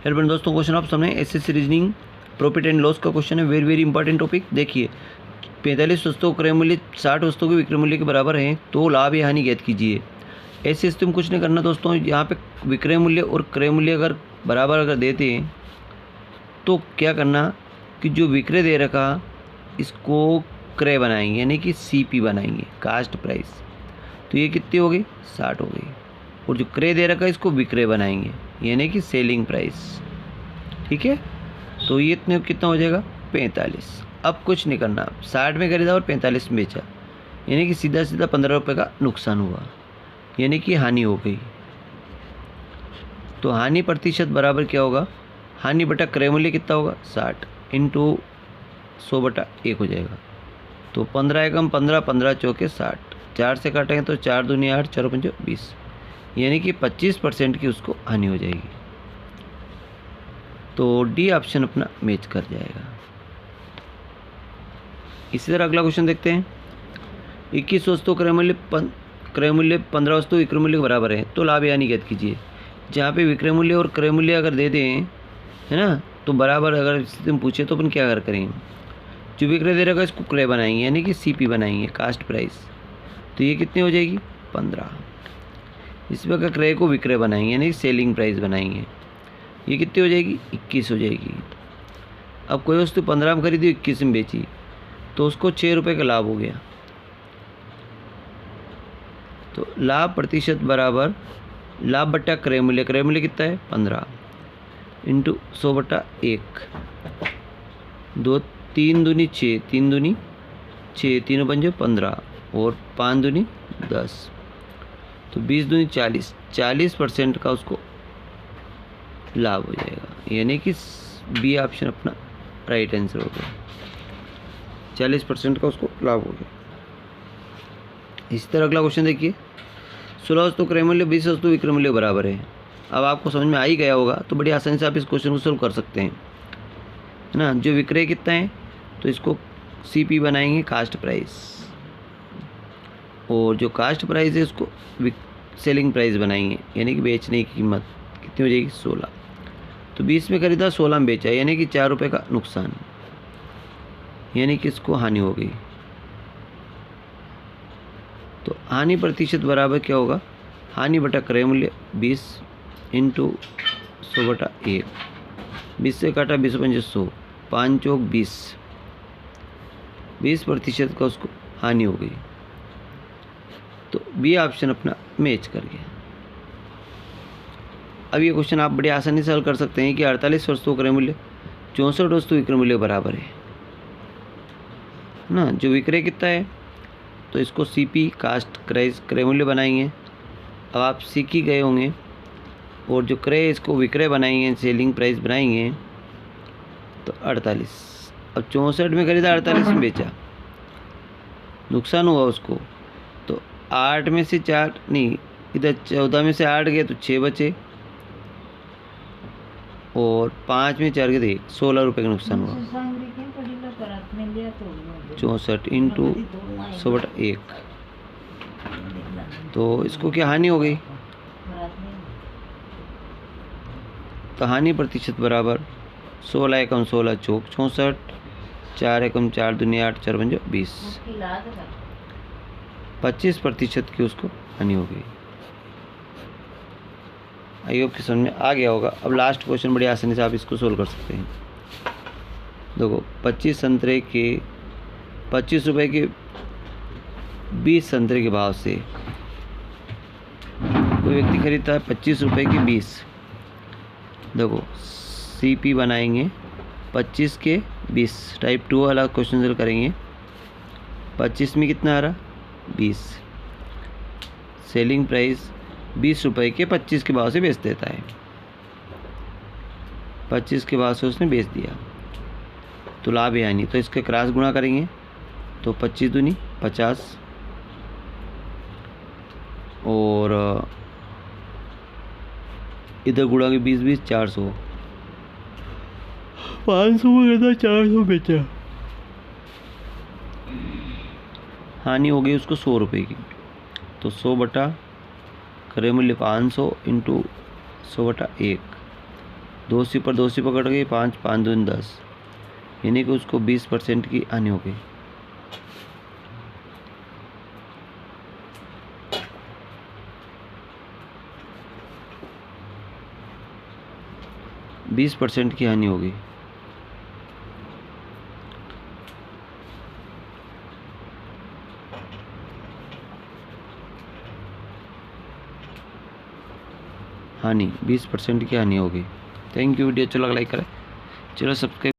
Hello friend दोस्तों, question आप सामने SSC reasoning profit and loss का क्वेश्चन है। Very very important topic. देखिए, 45 वस्तुओं क्रय मूल्य 60 वस्तुओं के विक्रय मूल्य के बराबर है तो लाभ या हानि ज्ञात कीजिए। ऐसे स्थिति में कुछ नहीं करना दोस्तों। यहाँ पे विक्रय मूल्य और क्रय मूल्य अगर बराबर अगर देते हैं तो क्या करना कि जो विक्रय दे रखा इसको क्रय बनाएंगे, यानी कि सीपी बनाएंगे, कास्ट प्राइस। तो ये कितनी हो गई? 60 हो गई। और जो क्रय दे रखा है इसको विक्रय बनाएंगे, यानी कि सेलिंग प्राइस। ठीक है, तो ये इतने कितना हो जाएगा? 45। अब कुछ नहीं करना, 60 में खरीदा और 45 में बेचा, यानी कि सीधा सीधा 15 रुपये का नुकसान हुआ, यानी कि हानि हो गई। तो हानि प्रतिशत बराबर क्या होगा? हानि बटा क्रय मूल्य कितना होगा? 60 इंटू 100/1 हो जाएगा। तो 15 एकम 15, 15 चौके 60, 4 से काटेंगे तो 4 दूनी 8, 4 पंजे 20, यानी कि 25% की उसको हानि हो जाएगी। तो डी ऑप्शन अपना मैच कर जाएगा। इसी तरह अगला क्वेश्चन देखते हैं। 21 वस्तु क्रय मूल्य 15 वस्तु विक्रय मूल्य के बराबर है तो लाभ या हानि ज्ञात कीजिए। जहाँ पे विक्रय मूल्य और क्रय मूल्य अगर दे दें, है ना, तो बराबर अगर स्थिति में पूछे तो अपन क्या कर करेंगे? जो विक्रय दे रखा इसको क्रय बनाएंगे, यानी कि सीपी बनाएंगे, कास्ट प्राइस। तो ये कितनी हो जाएगी? 15। इस प्रकार क्रय को विक्रय बनाएंगे, यानी कि सेलिंग प्राइस बनाएंगे। ये कितनी हो जाएगी? 21 हो जाएगी। अब कोई वस्तु 15 में खरीदी, 21 में बेची, तो उसको 6 रुपये का लाभ हो गया। तो लाभ प्रतिशत बराबर लाभ बट्टा क्रय मूल्य। क्रय मूल्य कितना है? 15 इंटू 100/1। 2 3 दूनी 6, 3 दूनी 6, 3 पंजे 15 और 5 दूनी 10, तो 20 दूनी 40, 40% का उसको लाभ हो जाएगा, यानी कि बी ऑप्शन अपना राइट आंसर हो गया। 40% का उसको लाभ हो गया। इसी तरह अगला क्वेश्चन देखिए। 16 वस्तु क्रय मूल्य 20 वस्तु विक्रय मूल्य बराबर है। अब आपको समझ में आ ही गया होगा तो बड़ी आसानी से आप इस क्वेश्चन को सोल्व कर सकते हैं, है ना। जो विक्रय कितना है तो इसको सीपी बनाएंगे, कास्ट प्राइस, और जो कास्ट प्राइस है उसको सेलिंग प्राइस बनाएंगे, यानी कि बेचने की कीमत कितनी हो जाएगी? 16। तो 20 में खरीदा, 16 में बेचा, यानी कि 4 रुपये का नुकसान, यानी कि इसको हानि हो गई। तो हानि प्रतिशत बराबर क्या होगा? हानि बटा क्रय मूल्य 20 इंटू 100/1। 20 से काटा 20 पंजे 100, 5 चौक 20, 20% का उसको हानि हो गई। तो बी ऑप्शन अपना मैच कर गया। अब ये क्वेश्चन आप बड़ी आसानी से हल कर सकते हैं कि 48 वस्तुओं क्रय मूल्य 64 वस्तु विक्रय मूल्य बराबर है ना। जो विक्रय कितना है तो इसको सीपी, कास्ट क्रय मूल्य बनाएंगे। अब आप सीख ही गए होंगे। और जो क्रय इसको विक्रय बनाएंगे, सेलिंग प्राइस बनाएंगे। तो 48, अब 64 में खरीदा, 48 में बेचा, नुकसान हुआ उसको। तो 8 में से 4 नहीं, इधर 14 में से 8 गए तो 6 बचे, और 5 में 4 गए तो 1, 16 रुपये का नुकसान हुआ। 64 इंटू 100/1, तो इसको क्या हानि हो गई? तो हानि प्रतिशत बराबर 16 एकम 16 चौक 64, 4 एकम 4 दूनी 8, 4 पंजे 20, 25% की उसको हानि हो गई। आई होप कि समझ में आ गया होगा। अब लास्ट क्वेश्चन बड़ी आसानी से आप इसको सोल्व कर सकते हैं। देखो, 25 संतरे के 25 रुपये के 20 संतरे के भाव से कोई व्यक्ति खरीदता है 25 रुपये के 20। देखो, सीपी बनाएंगे 25 के 20, टाइप 2 वाला क्वेश्चन हल करेंगे। 25 में कितना आ रहा? 20। सेलिंग प्राइस 20 रुपये के 25 के भाव से बेच देता है। 25 के भाव से उसने बेच दिया, तो लाभ है हानि। तो इसके क्रॉस गुणा करेंगे तो 25 दूनी 50, और इधर गुणा के 20 400, 500 में था, 400 बेचा, हानि हो गई उसको 100 रुपये की। तो 100 बटा क्रय मूल्य 500 इंटू 100/1, दो सी पकड़ गई, 5 5 दूनी 10, यानी कि उसको 20% की हानि हो गई। बीस % की हानि होगी। हानि 20% की हानि होगी। Thank you. वीडियो अच्छा लगा लाइक करें, चलो सब्सक्राइब।